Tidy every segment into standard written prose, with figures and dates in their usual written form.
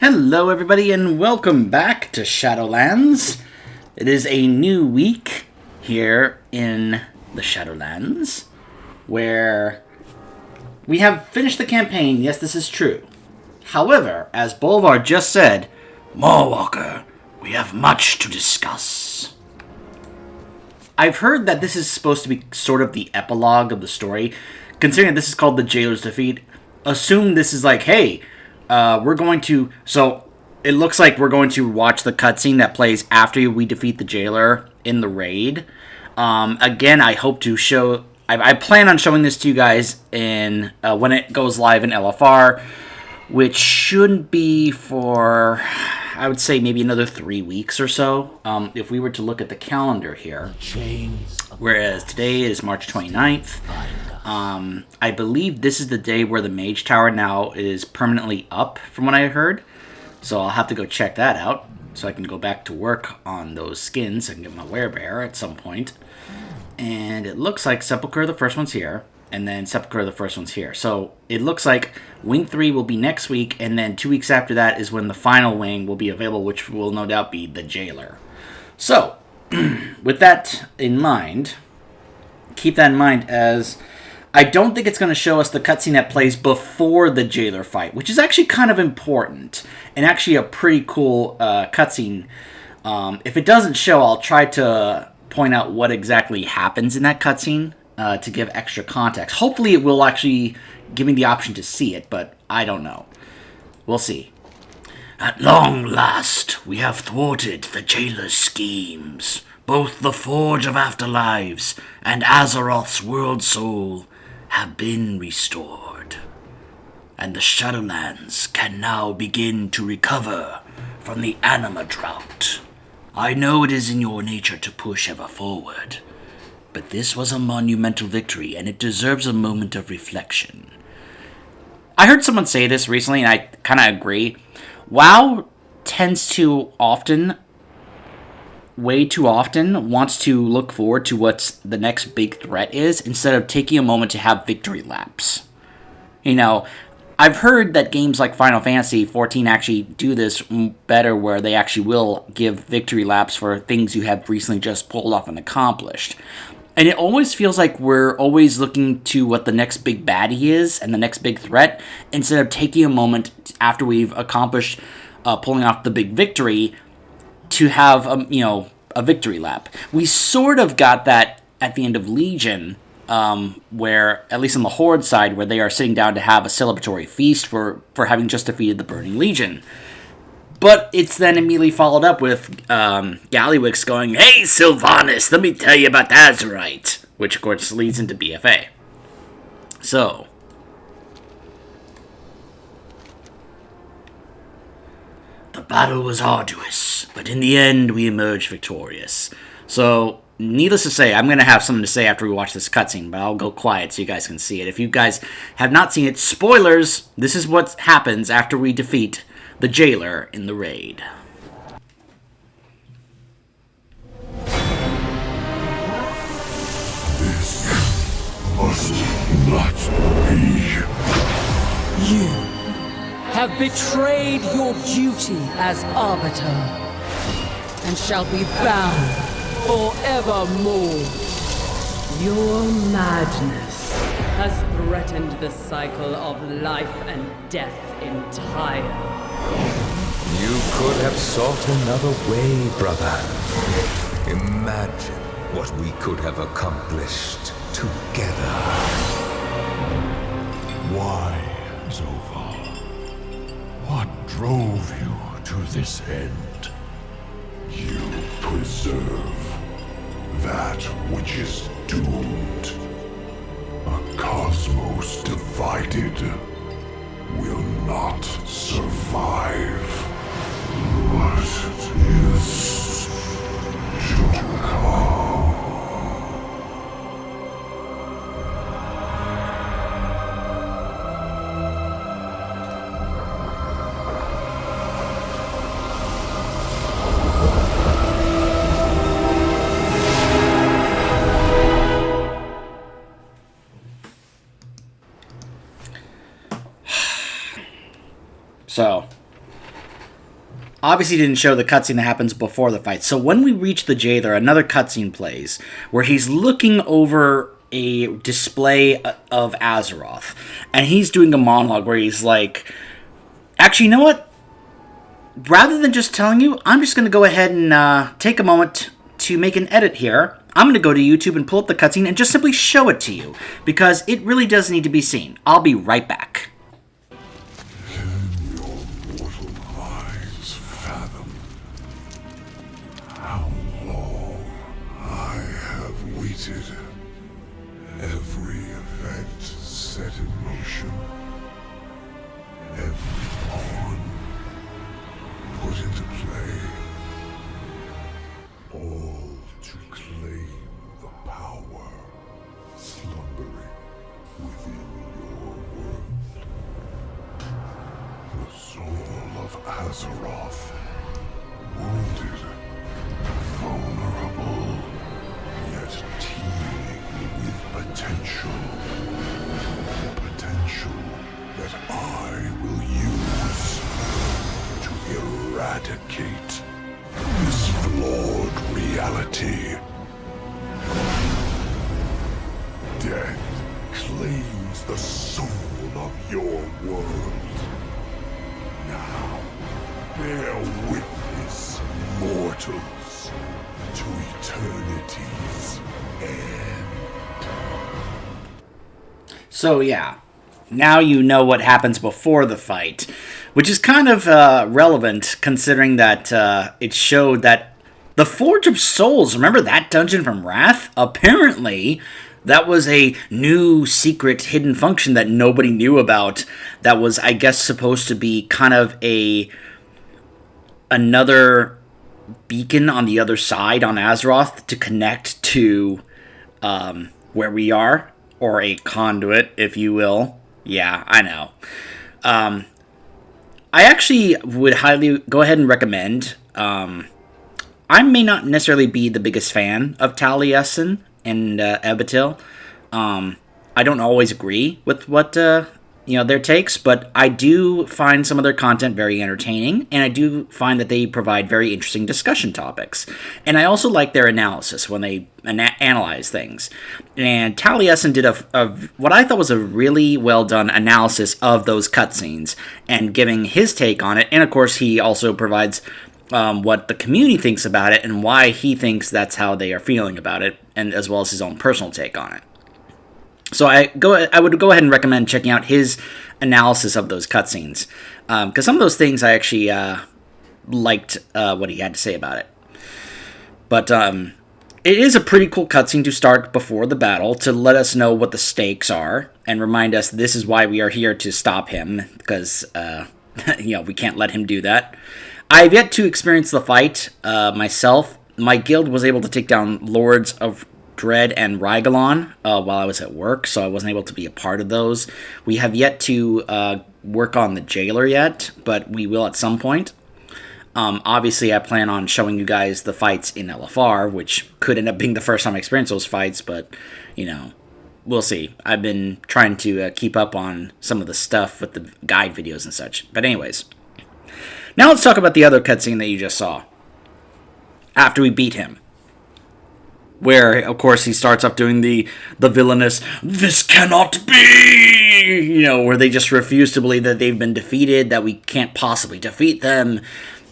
Hello everybody and welcome back to Shadowlands. It is a new week here in the Shadowlands where we have finished the campaign. Yes, this is true. However, as Bolvar just said, Walker, we have much to discuss. I've heard that this is supposed to be sort of the epilogue of the story. Considering this is called the Jailer's Defeat, assume this is like, hey, we're going to... So, it looks like we're going to watch the cutscene that plays after we defeat the Jailer in the raid. Again, I hope to show... I plan on showing this to you guys in when it goes live in LFR, which shouldn't be for, I would say, maybe another 3 weeks or so, if we were to look at the calendar here. Whereas today is March 29th. I believe this is the day where the Mage Tower now is permanently up, from what I heard. So I'll have to go check that out, so I can go back to work on those skins. I can get my werebear at some point. And it looks like Sepulchre, the first one's here, and then Sepulchre, the first one's here. So it looks like Wing 3 will be next week, and then 2 weeks after that is when the final wing will be available, which will no doubt be the Jailer. So, with that in mind, keep that in mind as... I don't think it's going to show us the cutscene that plays before the Jailer fight, which is actually kind of important, and actually a pretty cool cutscene. If it doesn't show, I'll try to point out what exactly happens in that cutscene to give extra context. Hopefully it will actually give me the option to see it, but I don't know. We'll see. At long last, we have thwarted the Jailer's schemes. Both the Forge of Afterlives and Azeroth's World Soul have been restored, and the Shadowlands can now begin to recover from the anima drought. I know it is in your nature to push ever forward, but this was a monumental victory, and it deserves a moment of reflection. I heard someone say this recently, and I kind of agree. WoW tends to often... way too often wants to look forward to what the next big threat is instead of taking a moment to have victory laps. You know, I've heard that games like Final Fantasy XIV actually do this better, where they actually will give victory laps for things you have recently just pulled off and accomplished. And it always feels like we're always looking to what the next big baddie is and the next big threat, instead of taking a moment after we've accomplished pulling off the big victory to have, a victory lap. We sort of got that at the end of Legion, where, at least on the Horde side, where they are sitting down to have a celebratory feast for having just defeated the Burning Legion. But it's then immediately followed up with Gallywix going, "Hey, Sylvanas, let me tell you about the Azerite," which, of course, leads into BFA. So... the battle was arduous, but in the end, we emerged victorious. So, needless to say, I'm going to have something to say after we watch this cutscene, but I'll go quiet so you guys can see it. If you guys have not seen it, spoilers, this is what happens after we defeat the Jailer in the raid. This must not be. You have betrayed your duty as Arbiter, and shall be bound forevermore. Your madness has threatened the cycle of life and death entire. You could have sought another way, brother. Imagine what we could have accomplished together. Why, Zoval? What drove you to this end? You preserve that which is doomed. A cosmos divided will not survive. What is to come? So, obviously didn't show the cutscene that happens before the fight. So when we reach the jailer, another cutscene plays where he's looking over a display of Azeroth, and he's doing a monologue where he's like, actually, you know what? Rather than just telling you, I'm just going to go ahead and take a moment to make an edit here. I'm going to go to YouTube and pull up the cutscene and just simply show it to you, because it really does need to be seen. I'll be right back. Can your mortal eyes fathom how long I have waited? Every event set in motion, every pawn put into play, all to claim the power slumbering within your world. The soul of Azeroth, wounded, vulnerable, yet teeming with potential. Potential that I will use to eradicate this flawed reality. Death claims the soul of your world. Now, bear witness, mortals, to eternity's end. So yeah, now you know what happens before the fight, which is kind of relevant considering that it showed that the Forge of Souls, remember that dungeon from Wrath? Apparently, that was a new secret hidden function that nobody knew about that was, I guess, supposed to be kind of another beacon on the other side on Azeroth to connect to where we are, or a conduit, if you will. Yeah, I know. I actually would highly go ahead and recommend. I may not necessarily be the biggest fan of Taliesin and Ebitil. I don't always agree with what their takes, but I do find some of their content very entertaining, and I do find that they provide very interesting discussion topics. And I also like their analysis when they analyze things. And Taliesin did what I thought was a really well done analysis of those cutscenes and giving his take on it. And of course, he also provides what the community thinks about it and why he thinks that's how they are feeling about it, and as well as his own personal take on it. So I would go ahead and recommend checking out his analysis of those cutscenes, because some of those things I actually liked what he had to say about it. But it is a pretty cool cutscene to start before the battle to let us know what the stakes are and remind us this is why we are here to stop him, because we can't let him do that. I've yet to experience the fight myself. My guild was able to take down Lords of Dread and Rygalon while I was at work, so I wasn't able to be a part of those. We have yet to work on the jailer yet, but we will at some point. Obviously, I plan on showing you guys the fights in LFR, which could end up being the first time I experience those fights, but, we'll see. I've been trying to keep up on some of the stuff with the guide videos and such. But anyways, now let's talk about the other cutscene that you just saw. After we beat him. Where, of course, he starts off doing the villainous, "This cannot be!" Where they just refuse to believe that they've been defeated, that we can't possibly defeat them.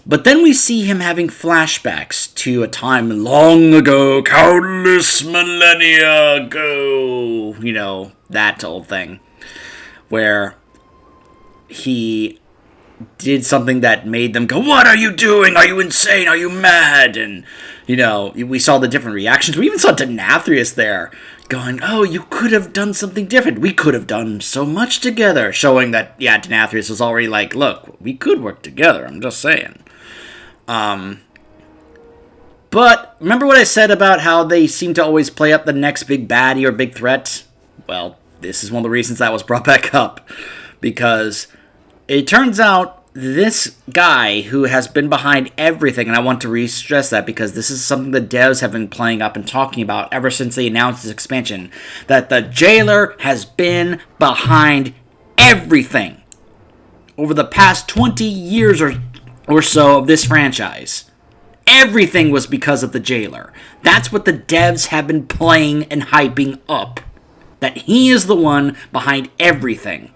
But then we see him having flashbacks to a time long ago, countless millennia ago. That old thing. Where he did something that made them go, "What are you doing? Are you insane? Are you mad?" And, we saw the different reactions. We even saw Denathrius there going, "Oh, you could have done something different. We could have done so much together." Showing that, yeah, Denathrius was already like, "Look, we could work together. I'm just saying." But remember what I said about how they seem to always play up the next big baddie or big threat? Well, this is one of the reasons that was brought back up. Because it turns out this guy who has been behind everything, and I want to re-stress that because this is something the devs have been playing up and talking about ever since they announced this expansion, that the jailer has been behind everything over the past 20 years or or so of this franchise. Everything was because of the Jailer. That's what the devs have been playing and hyping up. That he is the one behind everything.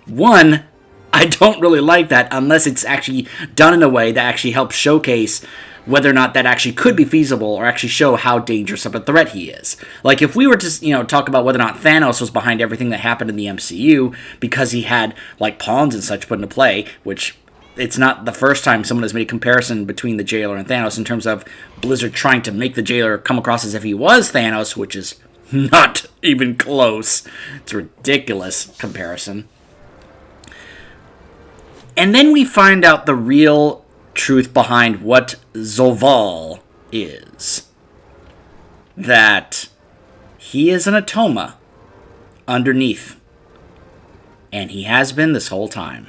One, I don't really like that unless it's actually done in a way that actually helps showcase whether or not that actually could be feasible or actually show how dangerous of a threat he is. Like, if we were to, talk about whether or not Thanos was behind everything that happened in the MCU because he had, like, pawns and such put into play, which it's not the first time someone has made a comparison between the Jailer and Thanos in terms of Blizzard trying to make the Jailer come across as if he was Thanos, which is not even close. It's a ridiculous comparison. And then we find out the real truth behind what Zoval is. That he is an Atoma underneath. And he has been this whole time.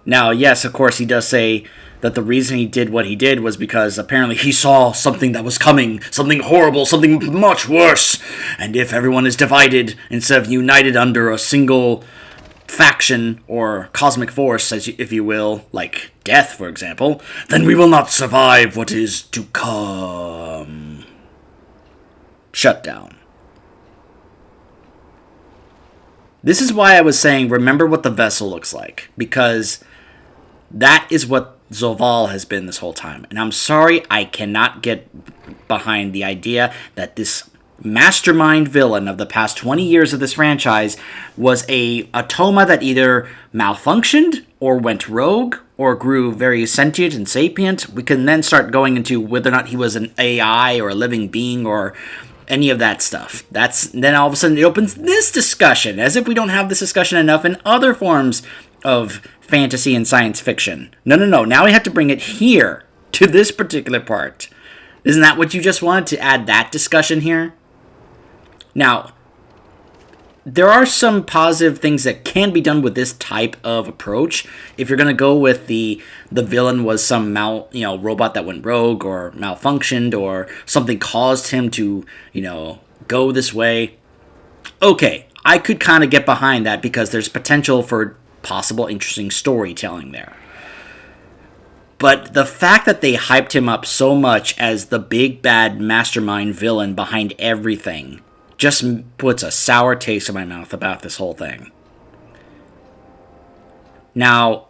Now, yes, of course, he does say that the reason he did what he did was because apparently he saw something that was coming, something horrible, something much worse. And if everyone is divided instead of united under a single faction or cosmic force, if you will, like death, for example, then we will not survive what is to come. Shut down. This is why I was saying, remember what the vessel looks like, because that is what Zoval has been this whole time. And I'm sorry, I cannot get behind the idea that this mastermind villain of the past 20 years of this franchise was a Atoma that either malfunctioned or went rogue or grew very sentient and sapient. We can then start going into whether or not he was an AI or a living being or any of that stuff. Then all of a sudden it opens this discussion, as if we don't have this discussion enough in other forms of fantasy and science fiction. No. Now we have to bring it here to this particular part. Isn't that what you just wanted, to add that discussion here? Now, there are some positive things that can be done with this type of approach. If you're going to go with the villain was some robot that went rogue or malfunctioned or something caused him to, go this way. Okay, I could kind of get behind that because there's potential for possible interesting storytelling there. But the fact that they hyped him up so much as the big bad mastermind villain behind everything just puts a sour taste in my mouth about this whole thing. Now,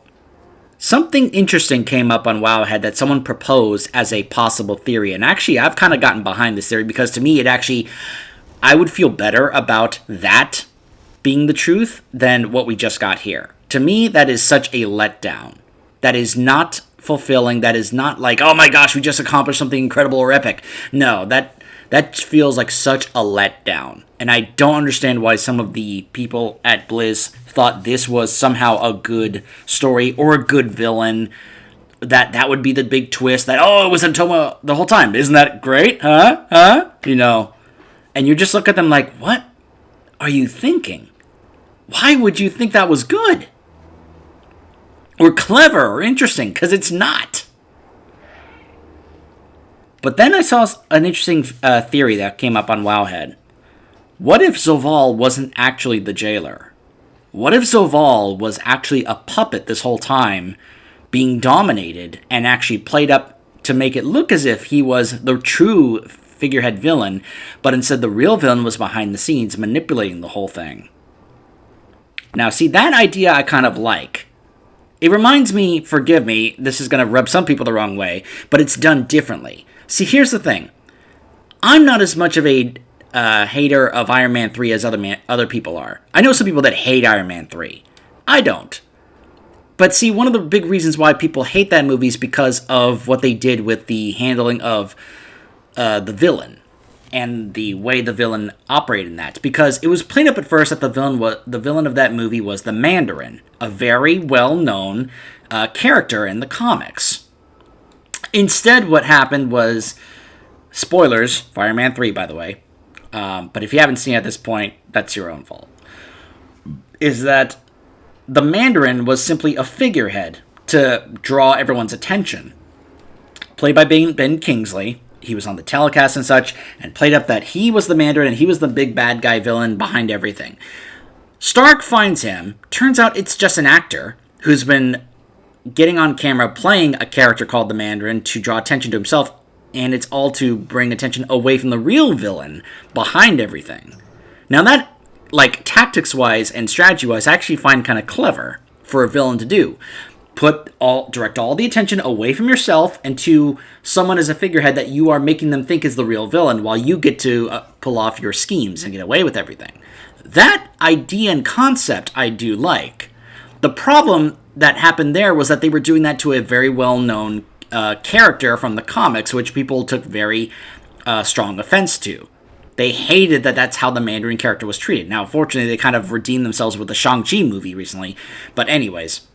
something interesting came up on Wowhead that someone proposed as a possible theory. And actually, I've kind of gotten behind this theory because to me, I would feel better about that being the truth than what we just got here. To me, that is such a letdown. That is not fulfilling. That is not like, oh my gosh, we just accomplished something incredible or epic. No, that feels like such a letdown. And I don't understand why some of the people at Blizz thought this was somehow a good story or a good villain. That would be the big twist that, it was Atoma the whole time. Isn't that great? Huh? And you just look at them like, what are you thinking? Why would you think that was good? Or clever or interesting? Because it's not. But then I saw an interesting theory that came up on Wowhead. What if Zoval wasn't actually the Jailer? What if Zoval was actually a puppet this whole time, being dominated and actually played up to make it look as if he was the true figurehead villain, but instead the real villain was behind the scenes manipulating the whole thing? Now, see, that idea I kind of like. It reminds me, forgive me, this is going to rub some people the wrong way, but it's done differently. See, here's the thing. I'm not as much of a hater of Iron Man 3 as other people are. I know some people that hate Iron Man 3. I don't. But see, one of the big reasons why people hate that movie is because of what they did with the handling of the villain and the way the villain operated in that. Because it was played up at first that the villain of that movie was the Mandarin, a very well-known character in the comics. Instead, what happened was, spoilers for Iron Man 3, by the way, but if you haven't seen it at this point, that's your own fault, is that the Mandarin was simply a figurehead to draw everyone's attention. Played by Ben Kingsley. He was on the telecast and such, and played up that he was the Mandarin and he was the big bad guy villain behind everything. Stark finds him. Turns out it's just an actor who's been getting on camera playing a character called the Mandarin to draw attention to himself, and it's all to bring attention away from the real villain behind everything. Now that, like, tactics-wise and strategy-wise, I actually find kind of clever for a villain to do. Direct all the attention away from yourself and to someone as a figurehead that you are making them think is the real villain, while you get to pull off your schemes and get away with everything. That idea and concept I do like. The problem that happened there was that they were doing that to a very well-known character from the comics, which people took very strong offense to. They hated that that's how the Mandarin character was treated. Now, fortunately, they kind of redeemed themselves with the Shang-Chi movie recently. But anyways,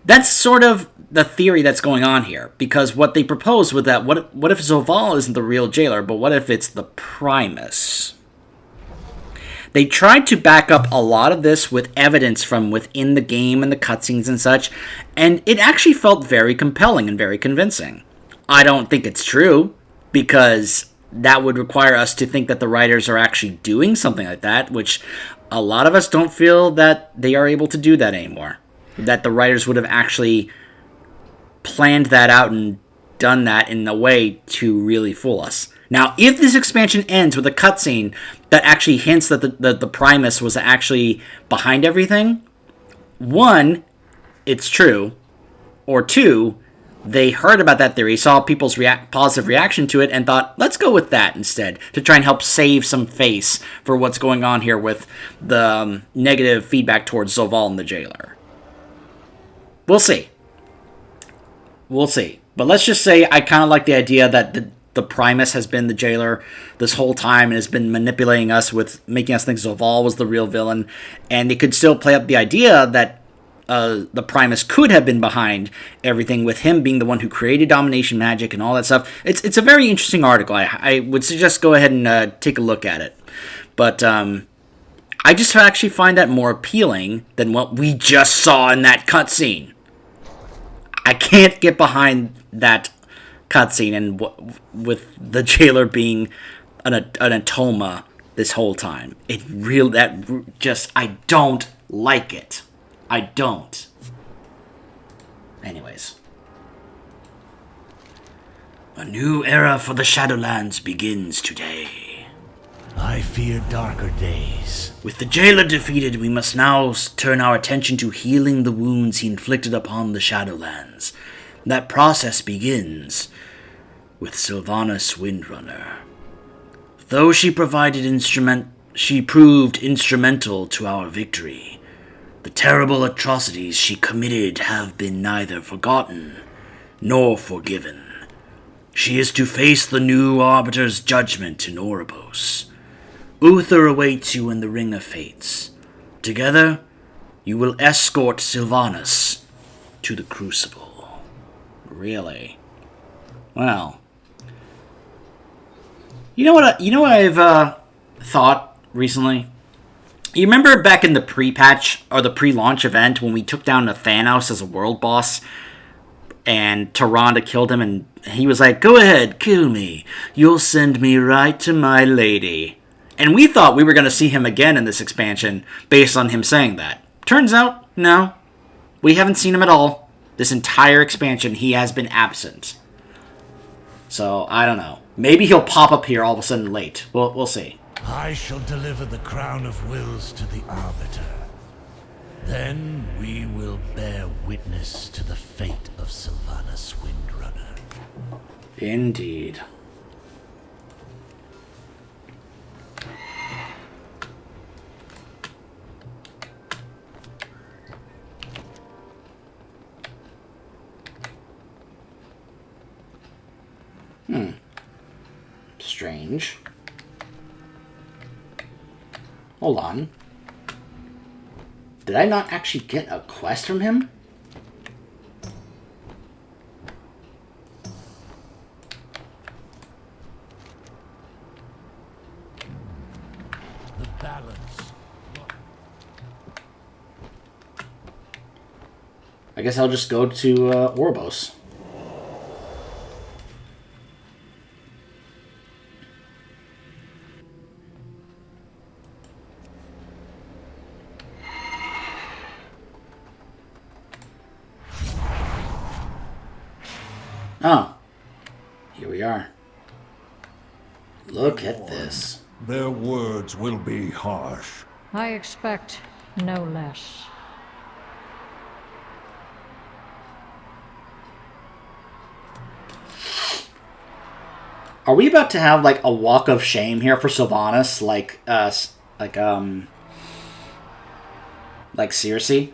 that's sort of the theory that's going on here. Because what they proposed was that, what if Zoval isn't the real jailer, but what if it's the Primus? They tried to back up a lot of this with evidence from within the game and the cutscenes and such, and it actually felt very compelling and very convincing. I don't think it's true, because that would require us to think that the writers are actually doing something like that, which a lot of us don't feel that they are able to do that anymore. That the writers would have actually planned that out and done that in a way to really fool us. Now, if this expansion ends with a cutscene that actually hints that the Primus was actually behind everything, one, it's true, or two, they heard about that theory, saw people's positive reaction to it, and thought, let's go with that instead, to try and help save some face for what's going on here with the negative feedback towards Zoval and the Jailer. We'll see. We'll see. But let's just say I kind of like the idea that the Primus has been the Jailer this whole time and has been manipulating us with making us think Zoval was the real villain, and they could still play up the idea that the Primus could have been behind everything, with him being the one who created domination magic and all that stuff. It's a very interesting article. I would suggest go ahead and take a look at it. But I just actually find that more appealing than what we just saw in that cutscene. I can't get behind that cutscene and with the Jailer being an automa this whole time. I don't like it. I don't. Anyways. A new era for the Shadowlands begins today. I fear darker days. With the Jailer defeated, we must now turn our attention to healing the wounds he inflicted upon the Shadowlands. That process begins with Sylvanas Windrunner. Though she proved instrumental to our victory, the terrible atrocities she committed have been neither forgotten nor forgiven. She is to face the new Arbiter's judgment in Oribos. Uther awaits you in the Ring of Fates. Together, you will escort Sylvanas to the Crucible. Really? Well, you know what I've thought recently? You remember back in the pre-patch, or the pre-launch event, when we took down the Thanos as a world boss, and Tyrande killed him, and he was like, go ahead, kill me. You'll send me right to my lady. And we thought we were going to see him again in this expansion, based on him saying that. Turns out, no. We haven't seen him at all. This entire expansion, he has been absent. So, I don't know. Maybe he'll pop up here all of a sudden late. We'll see. I shall deliver the crown of wills to the Arbiter. Then we will bear witness to the fate of Sylvanas Windrunner. Indeed. Strange. Hold on. Did I not actually get a quest from him? The balance. I guess I'll just go to Oribos. Oh. Here we are. Look at this. Their words will be harsh. I expect no less. Are we about to have, like, a walk of shame here for Sylvanas? Like Circe?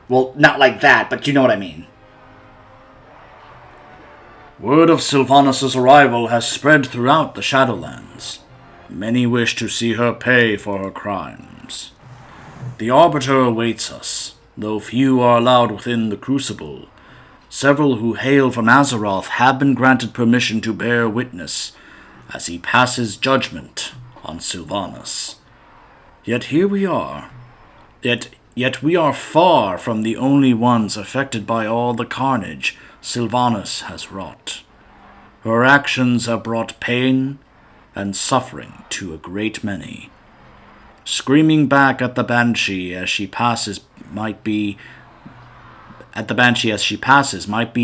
Well, not like that, but you know what I mean. Word of Sylvanas' arrival has spread throughout the Shadowlands. Many wish to see her pay for her crimes. The Arbiter awaits us, though few are allowed within the Crucible. Several who hail from Azeroth have been granted permission to bear witness as he passes judgment on Sylvanas. Yet here we are. Yet we are far from the only ones affected by all the carnage Sylvanas has wrought. Her actions have brought pain and suffering to a great many. Screaming back at the Banshee as she passes might be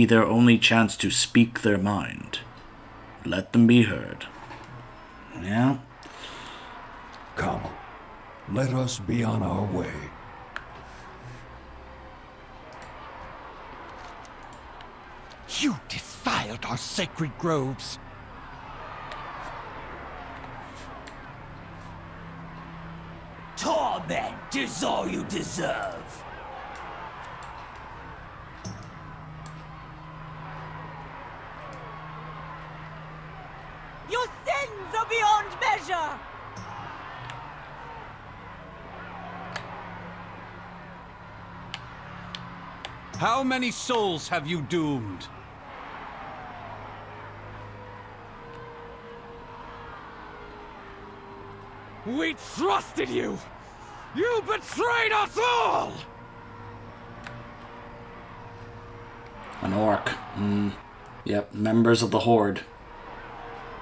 their only chance to speak their mind. Let them be heard. Yeah. Come, let us be on our way. You defiled our sacred groves. Torment is all you deserve. Your sins are beyond measure! How many souls have you doomed? We trusted you! You betrayed us all! An orc. Yep, members of the Horde.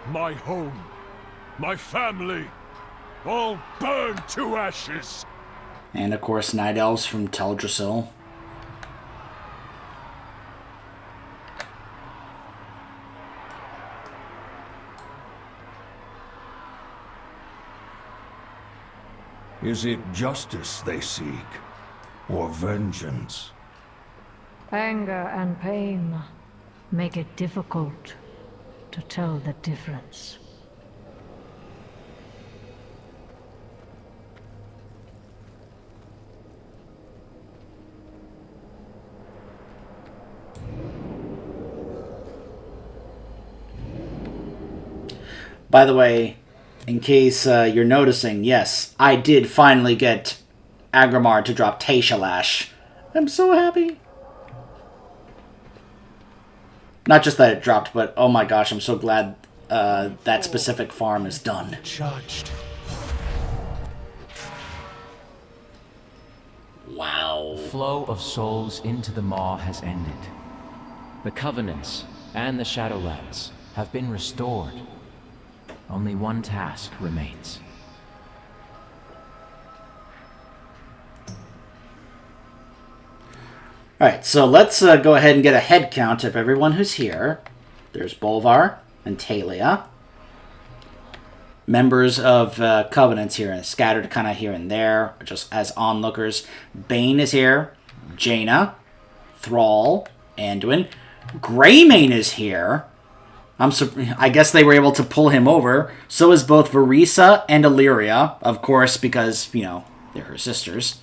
My home, my family, all burned to ashes. And of course, Night Elves from Teldrassil. Is it justice they seek, or vengeance? Anger and pain make it difficult to tell the difference. By the way, in case you're noticing, yes, I did finally get Agrimar to drop Taishalash. I'm so happy. Not just that it dropped, but oh my gosh, I'm so glad that specific farm is done. Judged. Wow. Flow of souls into the Maw has ended. The Covenants and the Shadowlands have been restored. Only one task remains. Alright, so let's go ahead and get a head count of everyone who's here. There's Bolvar and Talia. Members of Covenants here, and scattered kind of here and there, just as onlookers. Bane is here. Jaina. Thrall. Anduin. Greymane is here. I guess they were able to pull him over. So is both Varisa and Illyria, of course, because, you know, they're her sisters.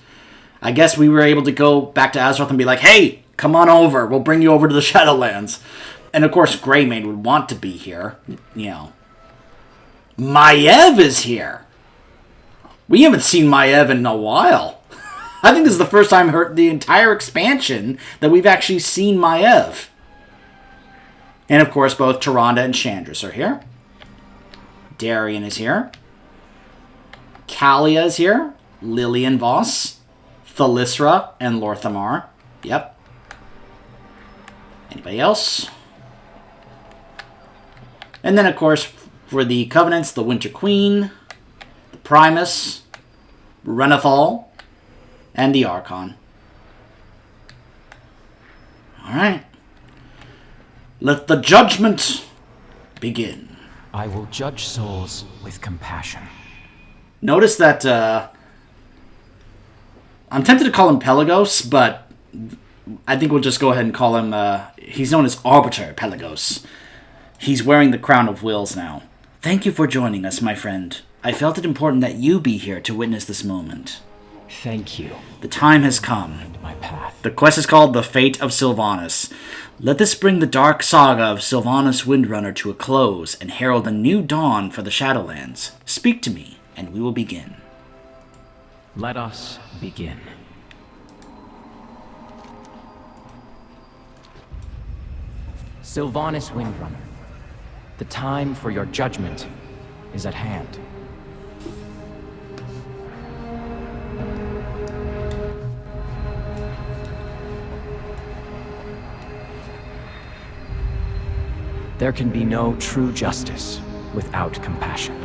I guess we were able to go back to Azeroth and be like, hey, come on over. We'll bring you over to the Shadowlands. And, of course, Greymane would want to be here. You know. Maiev is here. We haven't seen Maiev in a while. I think this is the first time the entire expansion that we've actually seen Maiev. And, of course, both Tyrande and Chandris are here. Darian is here. Kalia is here. Lillian Voss. Thalisra and Lorthamar. Yep. Anybody else? And then, of course, for the Covenants, the Winter Queen, the Primus, Renathal, and the Archon. Alright. Let the judgment begin. I will judge souls with compassion. Notice that, I'm tempted to call him Pelagos, but I think we'll just go ahead and call him, he's known as Arbiter Pelagos. He's wearing the Crown of Wills now. Thank you for joining us, my friend. I felt it important that you be here to witness this moment. Thank you. The time has come. My path. The quest is called The Fate of Sylvanas. Let this bring the dark saga of Sylvanas Windrunner to a close and herald a new dawn for the Shadowlands. Speak to me, and we will begin. Let us begin. Sylvanas Windrunner, the time for your judgment is at hand. There can be no true justice without compassion.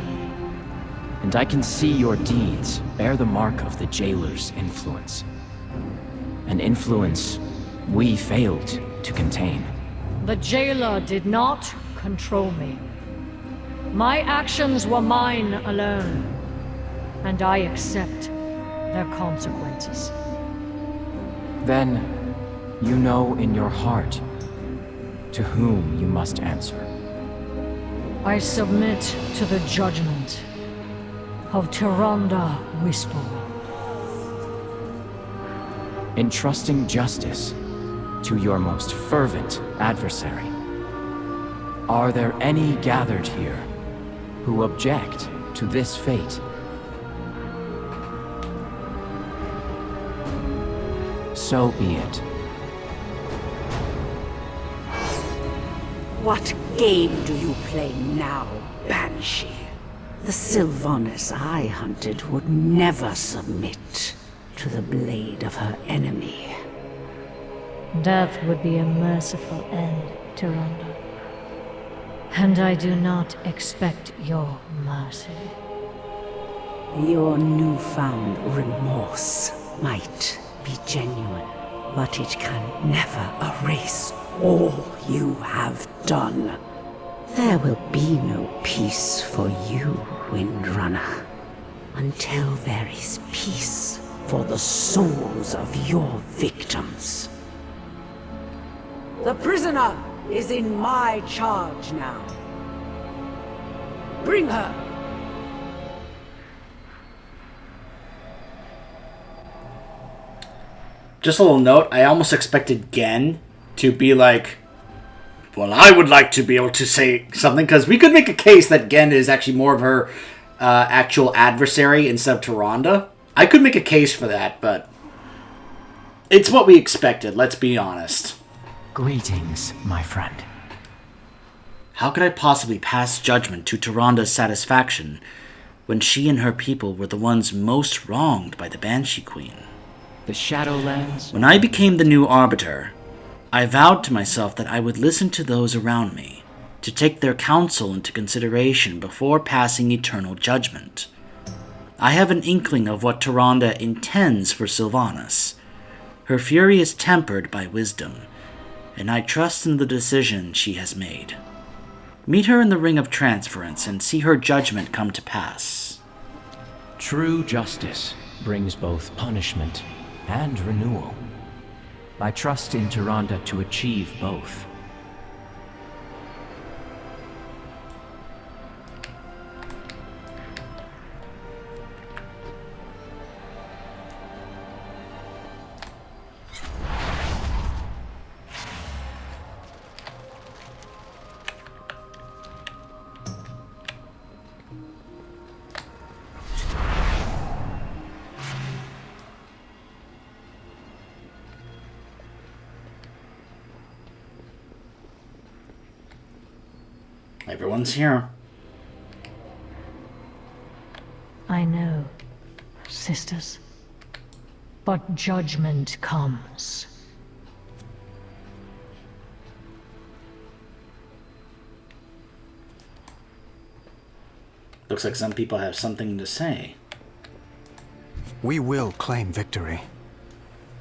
And I can see your deeds bear the mark of the jailer's influence. An influence we failed to contain. The jailer did not control me. My actions were mine alone, and I accept their consequences. Then, you know in your heart to whom you must answer. I submit to the judgment of Tyrande Whisper. Entrusting justice to your most fervent adversary. Are there any gathered here who object to this fate? So be it. What game do you play now, Banshee? The Sylvanas I hunted would never submit to the blade of her enemy. Death would be a merciful end, Tyrande. And I do not expect your mercy. Your newfound remorse might be genuine, but it can never erase all you have done. There will be no peace for you, Windrunner, until there is peace for the souls of your victims. The prisoner is in my charge now. Bring her! Just a little note, I almost expected Gen to be like, well, I would like to be able to say something, because we could make a case that Gen is actually more of her actual adversary instead of Tyrande. I could make a case for that, but it's what we expected, let's be honest. Greetings, my friend. How could I possibly pass judgment to Tyrande's satisfaction when she and her people were the ones most wronged by the Banshee Queen? The Shadowlands? When I became the new Arbiter, I vowed to myself that I would listen to those around me, to take their counsel into consideration before passing eternal judgment. I have an inkling of what Tyrande intends for Sylvanas. Her fury is tempered by wisdom, and I trust in the decision she has made. Meet her in the Ring of Transference and see her judgment come to pass. True justice brings both punishment and renewal. I trust in Tyrande to achieve both. Everyone's here. I know, sisters. But judgment comes. Looks like some people have something to say. We will claim victory.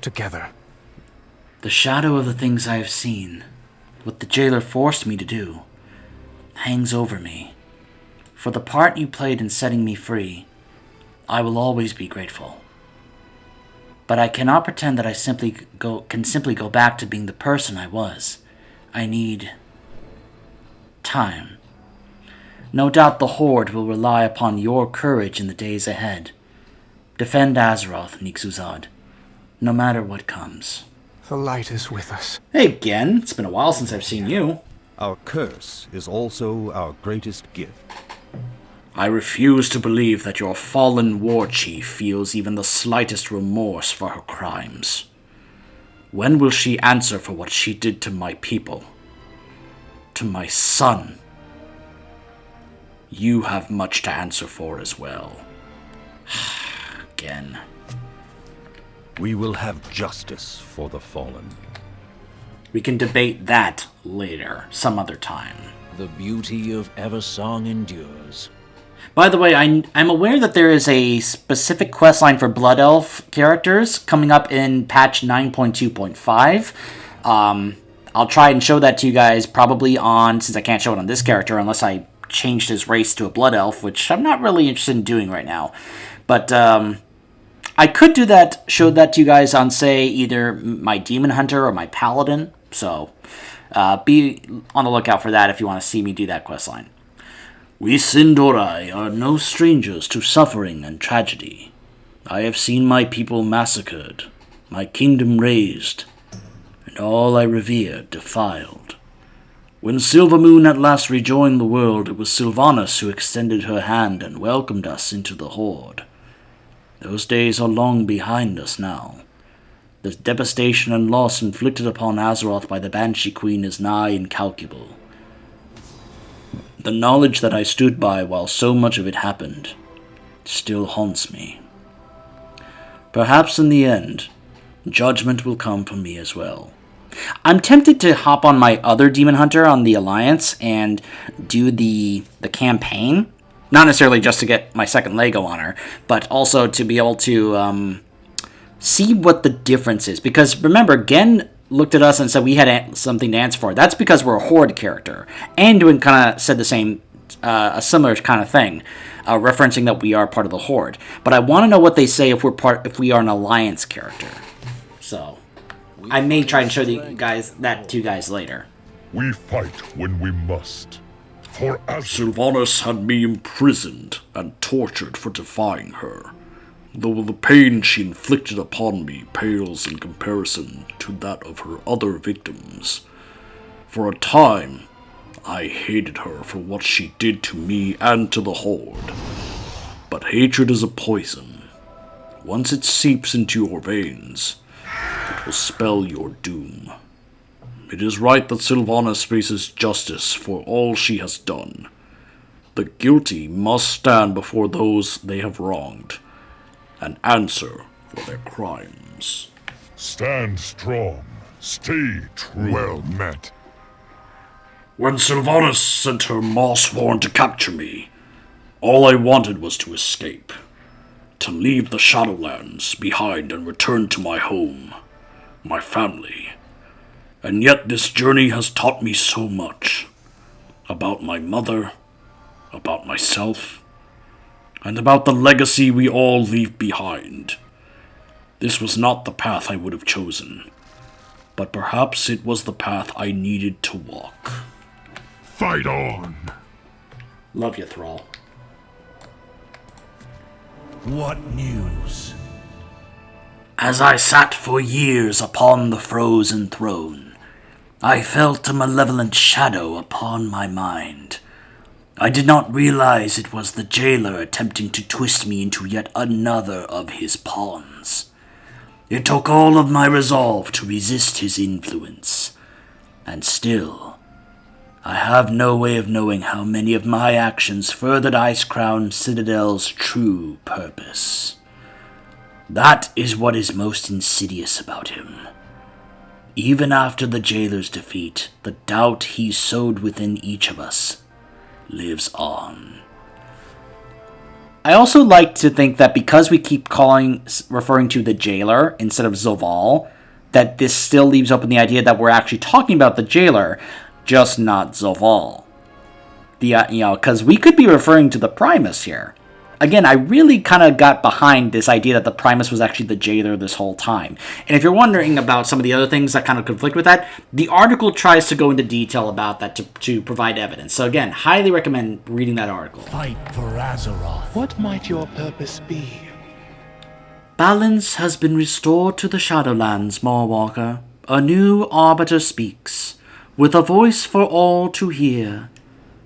Together. The shadow of the things I have seen what the jailer forced me to do hangs over me. For the part you played in setting me free, I will always be grateful. But I cannot pretend that I can simply go back to being the person I was. I need time. No doubt the Horde will rely upon your courage in the days ahead. Defend Azeroth, Nixuzad, no matter what comes. The light is with us. Hey, again. It's been a while since I've seen you. Our curse is also our greatest gift. I refuse to believe that your fallen war chief feels even the slightest remorse for her crimes. When will she answer for what she did to my people? To my son? You have much to answer for as well. Again. We will have justice for the fallen. We can debate that later, some other time. The beauty of Eversong endures. By the way, I'm aware that there is a specific questline for Blood Elf characters coming up in patch 9.2.5. I'll try and show that to you guys probably since I can't show it on this character unless I changed his race to a Blood Elf, which I'm not really interested in doing right now. But I could do that, show that to you guys on, say, either my Demon Hunter or my Paladin. So be on the lookout for that if you want to see me do that questline. We Sindorai are no strangers to suffering and tragedy. I have seen my people massacred, my kingdom razed, and all I revered defiled. When Silvermoon at last rejoined the world, it was Sylvanas who extended her hand and welcomed us into the Horde. Those days are long behind us now. The devastation and loss inflicted upon Azeroth by the Banshee Queen is nigh incalculable. The knowledge that I stood by while so much of it happened still haunts me. Perhaps in the end, judgment will come for me as well. I'm tempted to hop on my other Demon Hunter on the Alliance and do the campaign. Not necessarily just to get my second Lego on her, but also to be able to see what the difference is. Because remember, Gen looked at us and said we had something to answer for. That's because we're a Horde character. Anduin kind of said the same, a similar kind of thing, referencing that we are part of the Horde. But I want to know what they say if we are an Alliance character. So I may try and show that to you guys later. We fight when we must. For Sylvanas had me imprisoned and tortured for defying her, though the pain she inflicted upon me pales in comparison to that of her other victims. For a time, I hated her for what she did to me and to the Horde. But hatred is a poison. Once it seeps into your veins, it will spell your doom. It is right that Sylvanas faces justice for all she has done. The guilty must stand before those they have wronged and answer for their crimes. Stand strong. Stay true. Well met. When Sylvanas sent her Mossworn to capture me, all I wanted was to escape. To leave the Shadowlands behind and return to my home, my family. And yet this journey has taught me so much. About my mother, about myself, and about the legacy we all leave behind. This was not the path I would have chosen, but perhaps it was the path I needed to walk. Fight on! Love you, Thrall. What news? As I sat for years upon the frozen throne, I felt a malevolent shadow upon my mind. I did not realize it was the jailer attempting to twist me into yet another of his pawns. It took all of my resolve to resist his influence, and still, I have no way of knowing how many of my actions furthered Icecrown Citadel's true purpose. That is what is most insidious about him. Even after the jailer's defeat, the doubt he sowed within each of us lives on. I also like to think that because we keep referring to the jailer instead of Zoval, that this still leaves open the idea that we're actually talking about the jailer, just not Zoval. Because we could be referring to the Primus here. Again, I really kind of got behind this idea that the Primus was actually the jailer this whole time. And if you're wondering about some of the other things that kind of conflict with that, the article tries to go into detail about that to provide evidence. So again, highly recommend reading that article. Fight for Azeroth. What might your purpose be? Balance has been restored to the Shadowlands, Mawwalker. A new Arbiter speaks, with a voice for all to hear.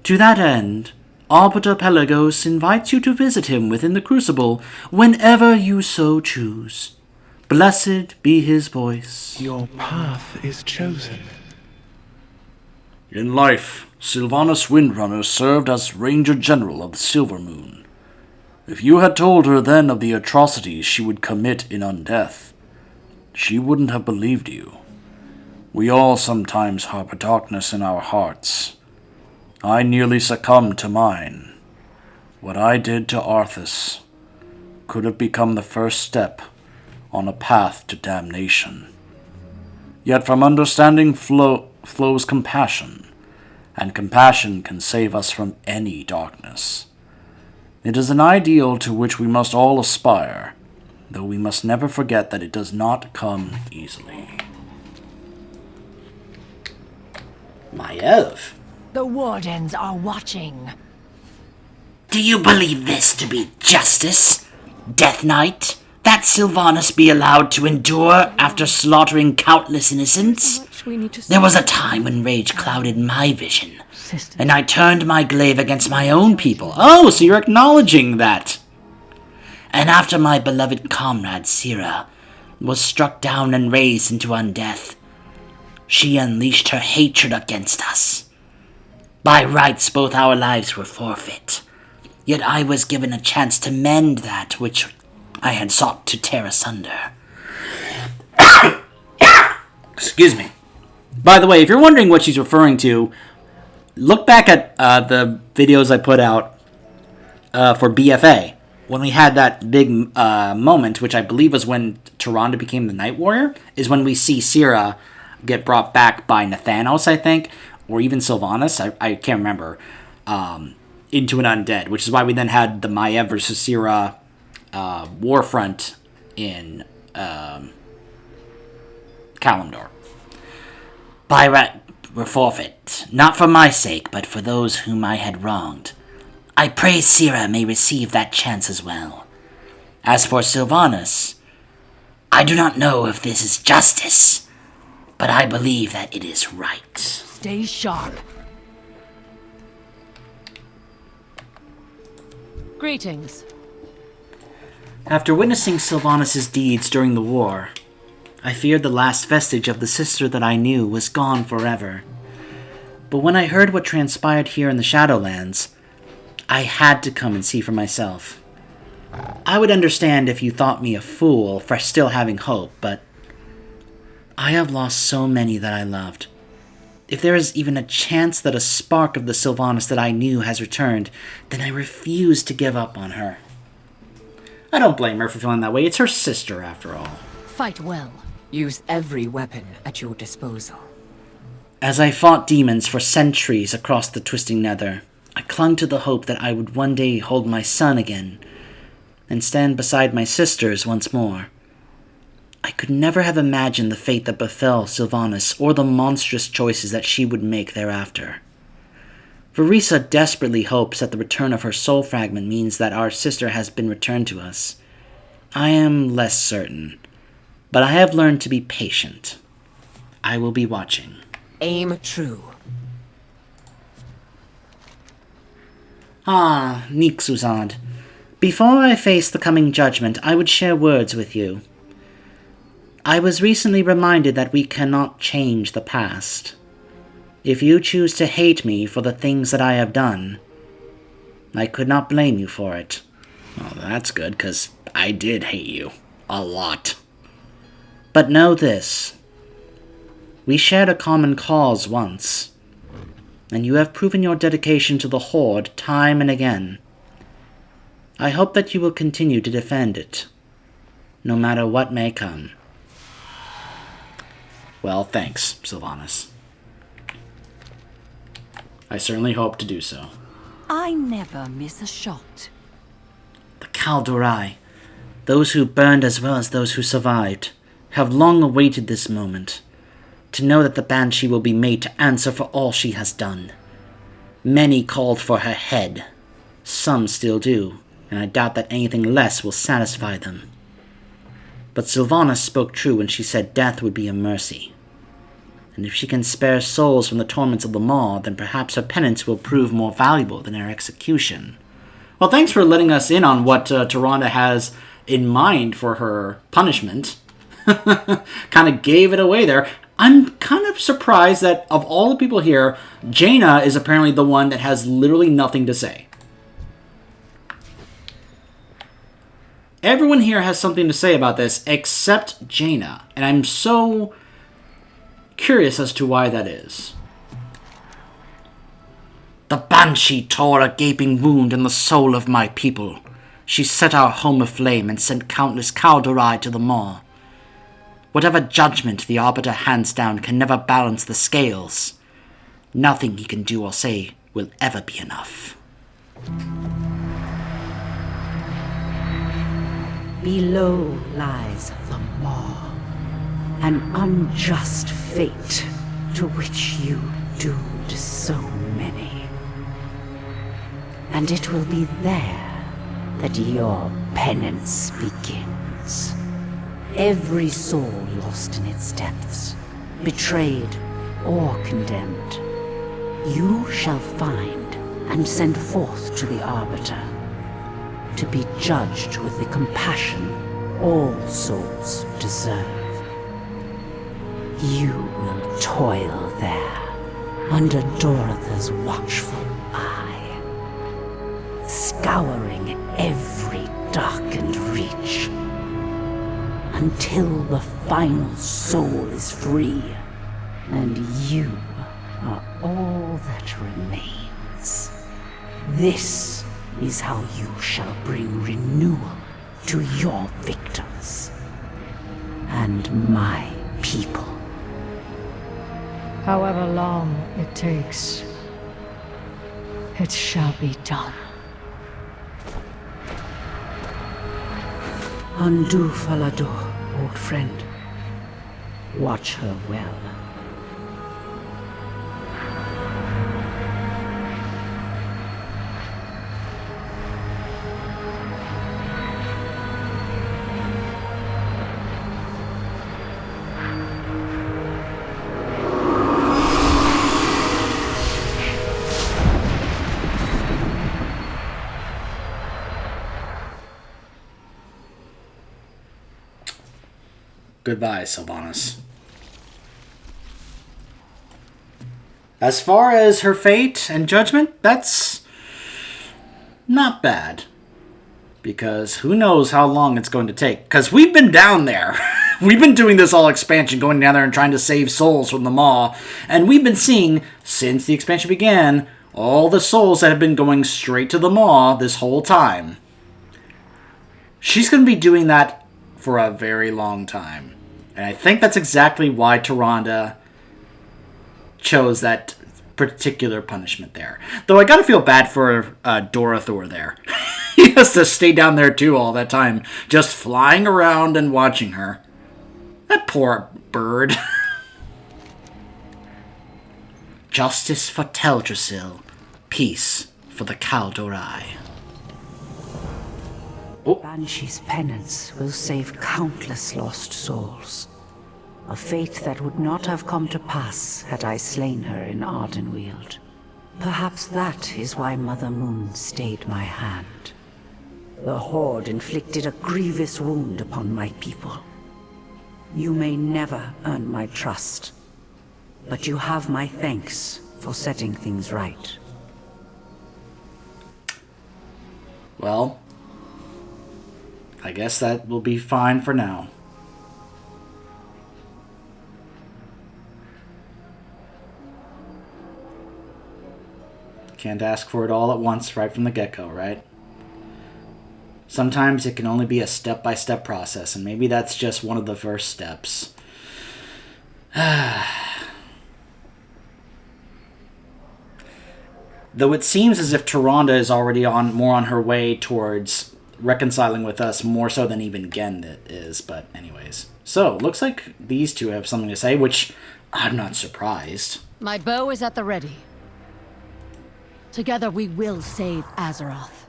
To that end, Arbiter Pelagos invites you to visit him within the Crucible whenever you so choose. Blessed be his voice. Your path is chosen. In life, Sylvanas Windrunner served as Ranger General of the Silver Moon. If you had told her then of the atrocities she would commit in undeath, she wouldn't have believed you. We all sometimes harbor darkness in our hearts. I nearly succumbed to mine. What I did to Arthas could have become the first step on a path to damnation. Yet from understanding flows compassion, and compassion can save us from any darkness. It is an ideal to which we must all aspire, though we must never forget that it does not come easily. Maiev. The Wardens are watching. Do you believe this to be justice, Death Knight? That Sylvanas be allowed to endure after slaughtering countless innocents? There was a time when rage clouded my vision, and I turned my glaive against my own people. Oh, so you're acknowledging that. And after my beloved comrade Sira was struck down and raised into undeath, she unleashed her hatred against us. By rights, both our lives were forfeit. Yet I was given a chance to mend that which I had sought to tear asunder. Excuse me. By the way, if you're wondering what she's referring to, look back at the videos I put out for BFA. When we had that big moment, which I believe was when Tyrande became the Night Warrior, is when we see Sira get brought back by Nathanos, I think, or even Sylvanas, I can't remember, into an undead, which is why we then had the Maiev versus Sira Warfront in Kalimdor. By right were forfeit, not for my sake, but for those whom I had wronged. I pray Sira may receive that chance as well. As for Sylvanas, I do not know if this is justice, but I believe that it is right. Stay sharp. Greetings. After witnessing Sylvanas' deeds during the war, I feared the last vestige of the sister that I knew was gone forever. But when I heard what transpired here in the Shadowlands, I had to come and see for myself. I would understand if you thought me a fool for still having hope, but I have lost so many that I loved. If there is even a chance that a spark of the Sylvanas that I knew has returned, then I refuse to give up on her. I don't blame her for feeling that way. It's her sister, after all. Fight well. Use every weapon at your disposal. As I fought demons for centuries across the twisting nether, I clung to the hope that I would one day hold my son again and stand beside my sisters once more. I could never have imagined the fate that befell Sylvanas or the monstrous choices that she would make thereafter. Verisa desperately hopes that the return of her soul fragment means that our sister has been returned to us. I am less certain, but I have learned to be patient. I will be watching. Aim true. Ah, Nixuzad. Before I face the coming judgment, I would share words with you. I was recently reminded that we cannot change the past. If you choose to hate me for the things that I have done, I could not blame you for it. Well, that's good, because I did hate you. A lot. But know this. We shared a common cause once, and you have proven your dedication to the Horde time and again. I hope that you will continue to defend it, no matter what may come. Well, thanks, Sylvanas. I certainly hope to do so. I never miss a shot. The Kaldurai, those who burned as well as those who survived, have long awaited this moment, to know that the Banshee will be made to answer for all she has done. Many called for her head. Some still do, and I doubt that anything less will satisfy them. But Sylvanas spoke true when she said death would be a mercy. And if she can spare souls from the torments of the maw, then perhaps her penance will prove more valuable than her execution. Well, thanks for letting us in on what Tyrande has in mind for her punishment. Kind of gave it away there. I'm kind of surprised that of all the people here, Jaina is apparently the one that has literally nothing to say. Everyone here has something to say about this except Jaina, and I'm so curious as to why that is. The Banshee tore a gaping wound in the soul of my people. She set our home aflame and sent countless Kaldurai to the maw. Whatever judgment the Arbiter hands down can never balance the scales. Nothing he can do or say will ever be enough. Below lies the maw, an unjust fate to which you doomed so many. And it will be there that your penance begins. Every soul lost in its depths, betrayed or condemned, you shall find and send forth to the Arbiter, to be judged with the compassion all souls deserve. You will toil there, under Dorotha's watchful eye, scouring every darkened reach, until the final soul is free, and you are all that remains. This is how you shall bring renewal to your victims and my people. However long it takes, it shall be done. Undo Falador, old friend. Watch her well. Goodbye, Sylvanas. As far as her fate and judgment, that's not bad. Because who knows how long it's going to take. Because we've been down there. We've been doing this all expansion, going down there and trying to save souls from the maw. And we've been seeing, since the expansion began, all the souls that have been going straight to the maw this whole time. She's going to be doing that for a very long time. And I think that's exactly why Tyrande chose that particular punishment there. Though I gotta feel bad for Dorothor there. He has to stay down there too all that time, just flying around and watching her. That poor bird. Justice for Teldrassil, peace for the Kaldurai. Banshee's penance will save countless lost souls. A fate that would not have come to pass had I slain her in Ardenweald. Perhaps that is why Mother Moon stayed my hand. The Horde inflicted a grievous wound upon my people. You may never earn my trust, but you have my thanks for setting things right. Well, I guess that will be fine for now. Can't ask for it all at once right from the get-go, right? Sometimes it can only be a step-by-step process, and maybe that's just one of the first steps. Though it seems as if Tyrande is already more on her way towards reconciling with us, more so than even Gen is. But anyways. So, looks like these two have something to say, which I'm not surprised. My bow is at the ready. Together we will save Azeroth.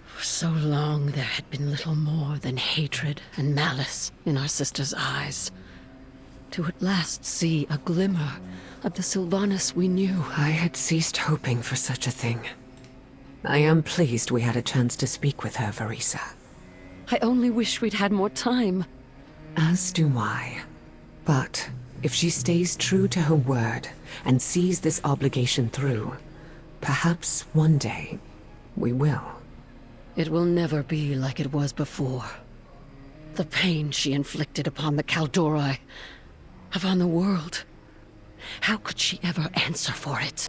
For so long there had been little more than hatred and malice in our sister's eyes. To at last see a glimmer of the Sylvanas we knew. I had ceased hoping for such a thing. I am pleased we had a chance to speak with her, Verisa. I only wish we'd had more time. As do I. But if she stays true to her word and sees this obligation through, perhaps one day we will. It will never be like it was before. The pain she inflicted upon the Kaldoroi, upon the world. How could she ever answer for it?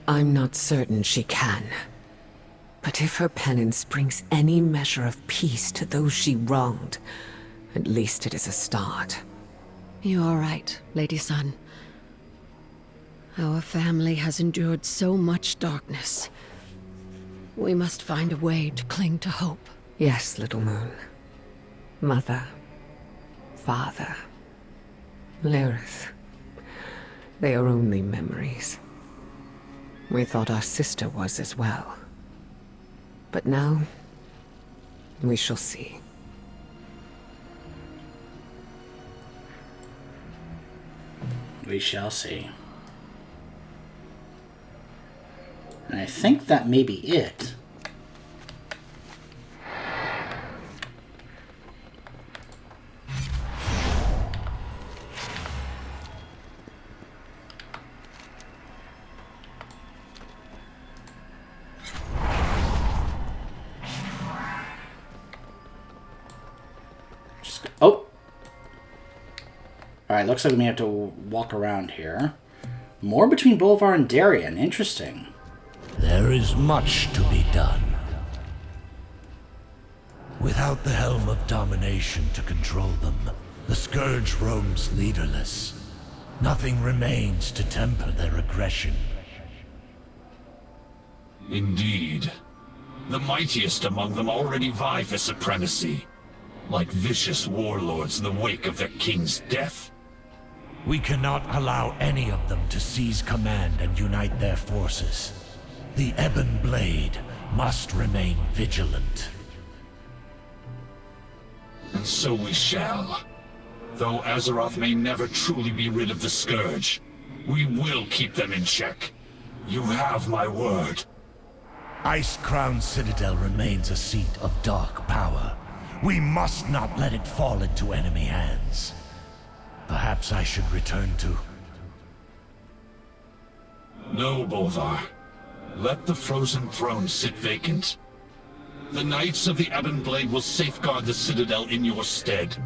I'm not certain she can. But if her penance brings any measure of peace to those she wronged, at least it is a start. You are right, Lady Sun. Our family has endured so much darkness. We must find a way to cling to hope. Yes, Little Moon. Mother. Father. Lyrith. They are only memories. We thought our sister was as well. But now, we shall see. We shall see. And I think that may be it. Oh! Alright, looks like we may have to walk around here. More between Bolvar and Darien. Interesting. There is much to be done. Without the Helm of Domination to control them, the Scourge roams leaderless. Nothing remains to temper their aggression. Indeed. The mightiest among them already vie for supremacy, like vicious warlords in the wake of their king's death. We cannot allow any of them to seize command and unite their forces. The Ebon Blade must remain vigilant. And so we shall. Though Azeroth may never truly be rid of the Scourge, we will keep them in check. You have my word. Ice-Crown Citadel remains a seat of dark power. We must not let it fall into enemy hands. Perhaps I should return to... No, Bolvar. Let the Frozen Throne sit vacant. The Knights of the Ebon Blade will safeguard the Citadel in your stead.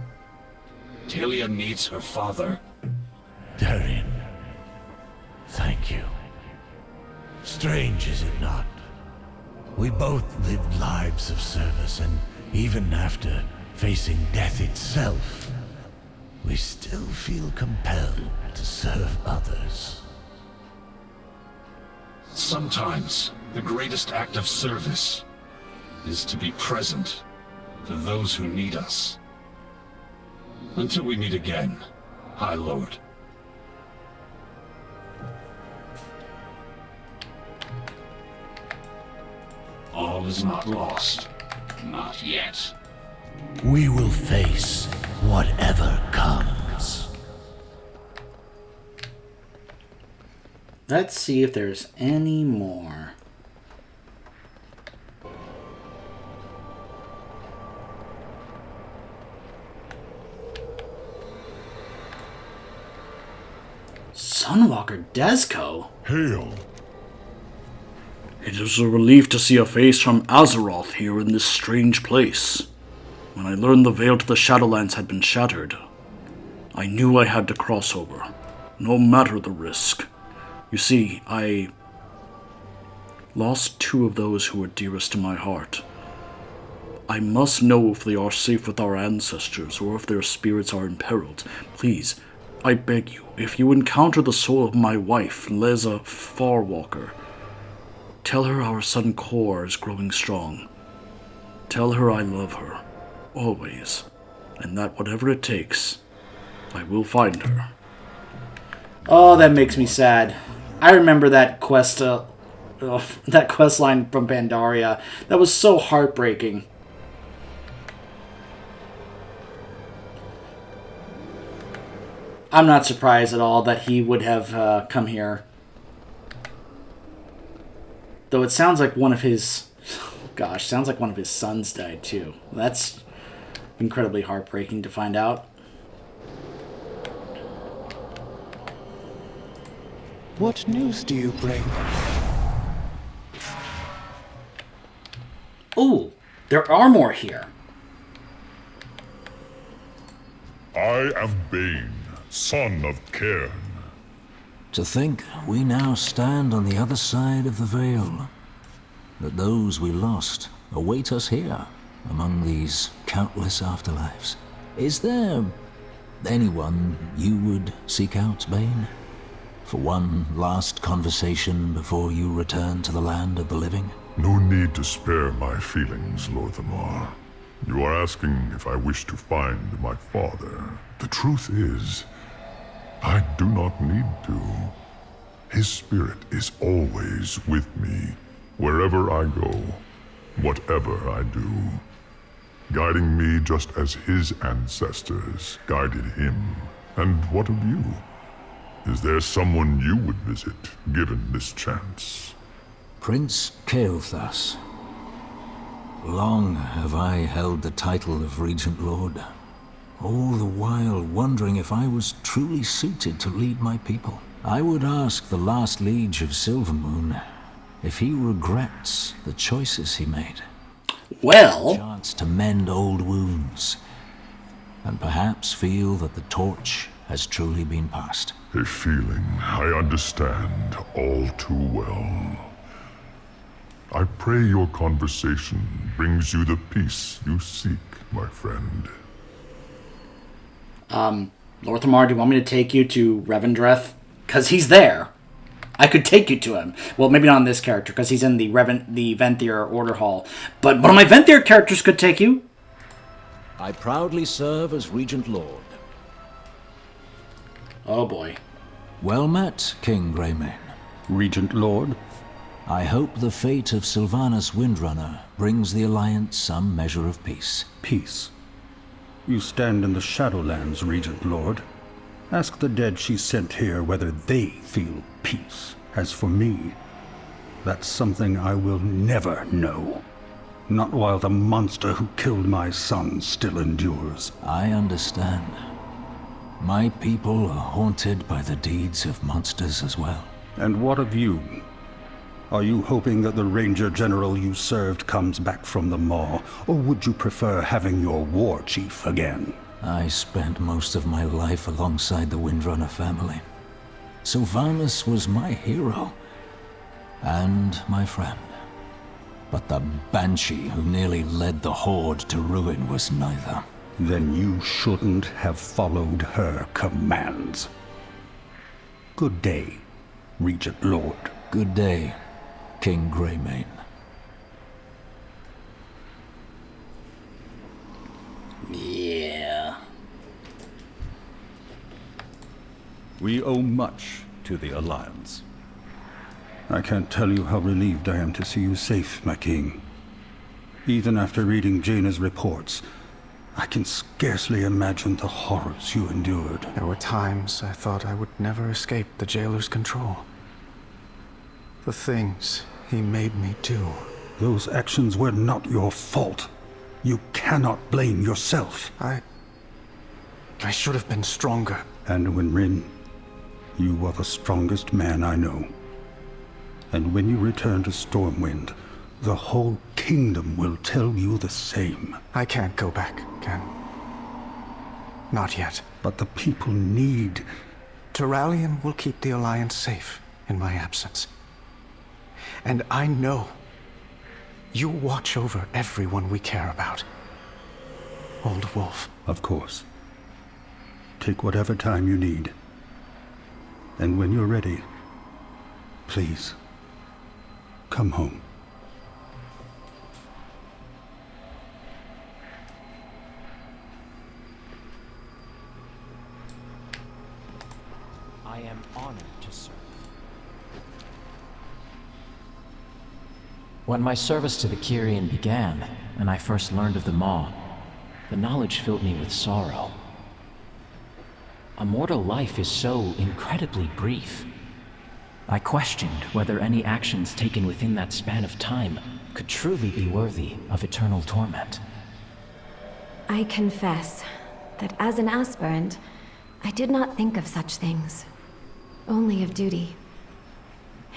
Talia needs her father. Darien, thank you. Strange, is it not? We both lived lives of service, and even after facing death itself, we still feel compelled to serve others. Sometimes, the greatest act of service is to be present for those who need us. Until we meet again, High Lord. All is not lost. Not yet. We will face whatever comes. Let's see if there's any more. Sunwalker Desco? Hail. It is a relief to see a face from Azeroth here in this strange place. When I learned the veil to the Shadowlands had been shattered, I knew I had to cross over, no matter the risk. You see, I lost two of those who were dearest to my heart. I must know if they are safe with our ancestors or if their spirits are imperiled. Please, I beg you, if you encounter the soul of my wife, Leza Farwalker, tell her our son Kor is growing strong. Tell her I love her, always, and that whatever it takes, I will find her. Oh, that makes me sad. I remember that quest line from Pandaria. That was so heartbreaking. I'm not surprised at all that he would have come here. Though it sounds like one of his... Gosh, sounds like one of his sons died too. That's incredibly heartbreaking to find out. What news do you bring? Ooh, there are more here. I am Bane, son of Cairn. To think we now stand on the other side of the veil. That those we lost await us here, among these countless afterlives. Is there anyone you would seek out, Bane? For one last conversation before you return to the land of the living? No need to spare my feelings, Lord Thamar. You are asking if I wish to find my father. The truth is, I do not need to. His spirit is always with me, wherever I go, whatever I do, guiding me just as his ancestors guided him. And what of you? Is there someone you would visit, given this chance? Prince Kael'thas. Long have I held the title of Regent Lord, all the while wondering if I was truly suited to lead my people. I would ask the last liege of Silvermoon if he regrets the choices he made. Well... A chance to mend old wounds, and perhaps feel that the torch has truly been passed. A feeling I understand all too well. I pray your conversation brings you the peace you seek, my friend. Lord Thamar, do you want me to take you to Revendreth? Because he's there. I could take you to him. Well, maybe not on this character, because he's in the Venthyr Order Hall. But one of my Venthyr characters could take you. I proudly serve as Regent Lord. Oh boy. Well met, King Greymane. Regent Lord? I hope the fate of Sylvanas Windrunner brings the Alliance some measure of peace. Peace. You stand in the Shadowlands, Regent Lord. Ask the dead she sent here whether they feel peace. As for me, that's something I will never know. Not while the monster who killed my son still endures. I understand. My people are haunted by the deeds of monsters as well. And what of you? Are you hoping that the Ranger General you served comes back from the Maw, or would you prefer having your war chief again? I spent most of my life alongside the Windrunner family. Sylvanas was my hero, and my friend. But the Banshee who nearly led the Horde to ruin was neither. Then you shouldn't have followed her commands. Good day, Regent Lord. Good day, King Greymane. Yeah. We owe much to the Alliance. I can't tell you how relieved I am to see you safe, my king. Even after reading Jaina's reports, I can scarcely imagine the horrors you endured. There were times I thought I would never escape the jailer's control. The things he made me do. Those actions were not your fault. You cannot blame yourself. I should have been stronger. And Winrin, you are the strongest man I know. And when you return to Stormwind, the whole kingdom will tell you the same. I can't go back, Ken. Not yet. But the people need... Turallion will keep the Alliance safe in my absence. And I know you watch over everyone we care about. Old Wolf. Of course. Take whatever time you need. And when you're ready, please, come home. I am honored to serve. When my service to the Kyrian began, and I first learned of the Maw, the knowledge filled me with sorrow. A mortal life is so incredibly brief. I questioned whether any actions taken within that span of time could truly be worthy of eternal torment. I confess that as an aspirant, I did not think of such things. Only of duty.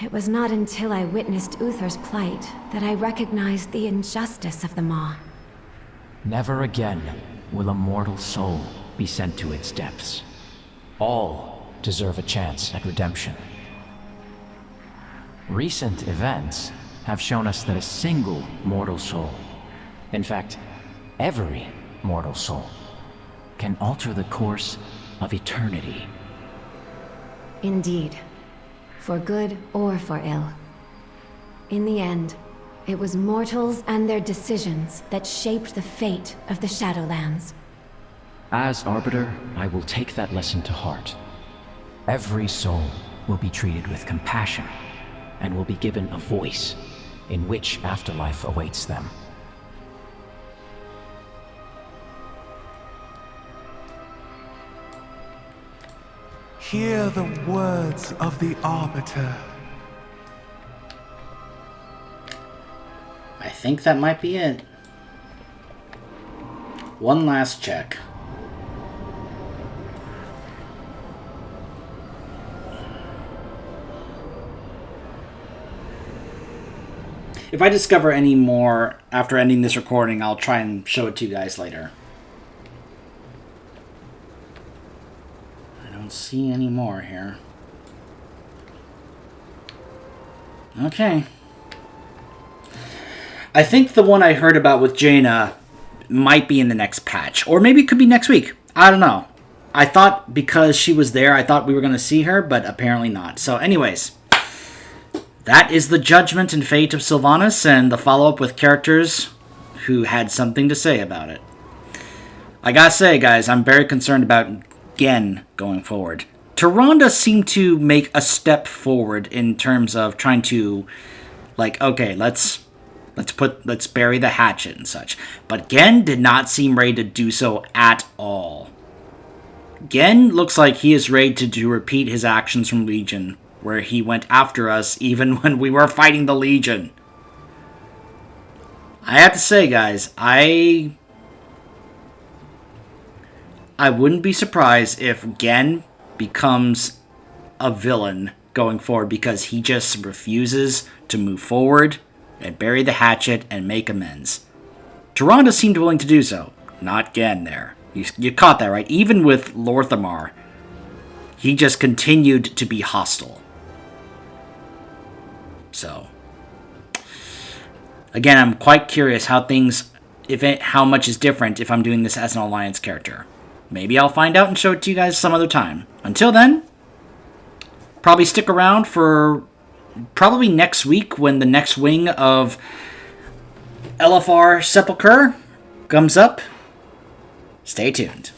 It was not until I witnessed Uther's plight that I recognized the injustice of the Maw. Never again will a mortal soul be sent to its depths. All deserve a chance at redemption. Recent events have shown us that a single mortal soul, in fact, every mortal soul, can alter the course of eternity. Indeed. For good or for ill. In the end, it was mortals and their decisions that shaped the fate of the Shadowlands. As Arbiter, I will take that lesson to heart. Every soul will be treated with compassion and will be given a voice in which afterlife awaits them. Hear the words of the Arbiter. I think that might be it. One last check. If I discover any more after ending this recording, I'll try and show it to you guys later. I don't see any more here. Okay. I think the one I heard about with Jaina might be in the next patch. Or maybe it could be next week. I don't know. I thought because she was there, I thought we were going to see her, but apparently not. So anyways, that is the judgment and fate of Sylvanas and the follow-up with characters who had something to say about it. I gotta say, guys, I'm very concerned about Gen going forward. Tyrande seemed to make a step forward in terms of trying to, like, okay, let's bury the hatchet and such. But Gen did not seem ready to do so at all. Gen looks like he is ready to repeat his actions from Legion, where he went after us even when we were fighting the Legion. I have to say, guys, I wouldn't be surprised if Gen becomes a villain going forward because he just refuses to move forward and bury the hatchet and make amends. Tyrande seemed willing to do so. Not Gen there. You caught that, right? Even with Lorthamar, he just continued to be hostile. So, again, I'm quite curious how how much is different if I'm doing this as an Alliance character. Maybe I'll find out and show it to you guys some other time. Until then, probably stick around for probably next week when the next wing of LFR Sepulchre comes up. Stay tuned.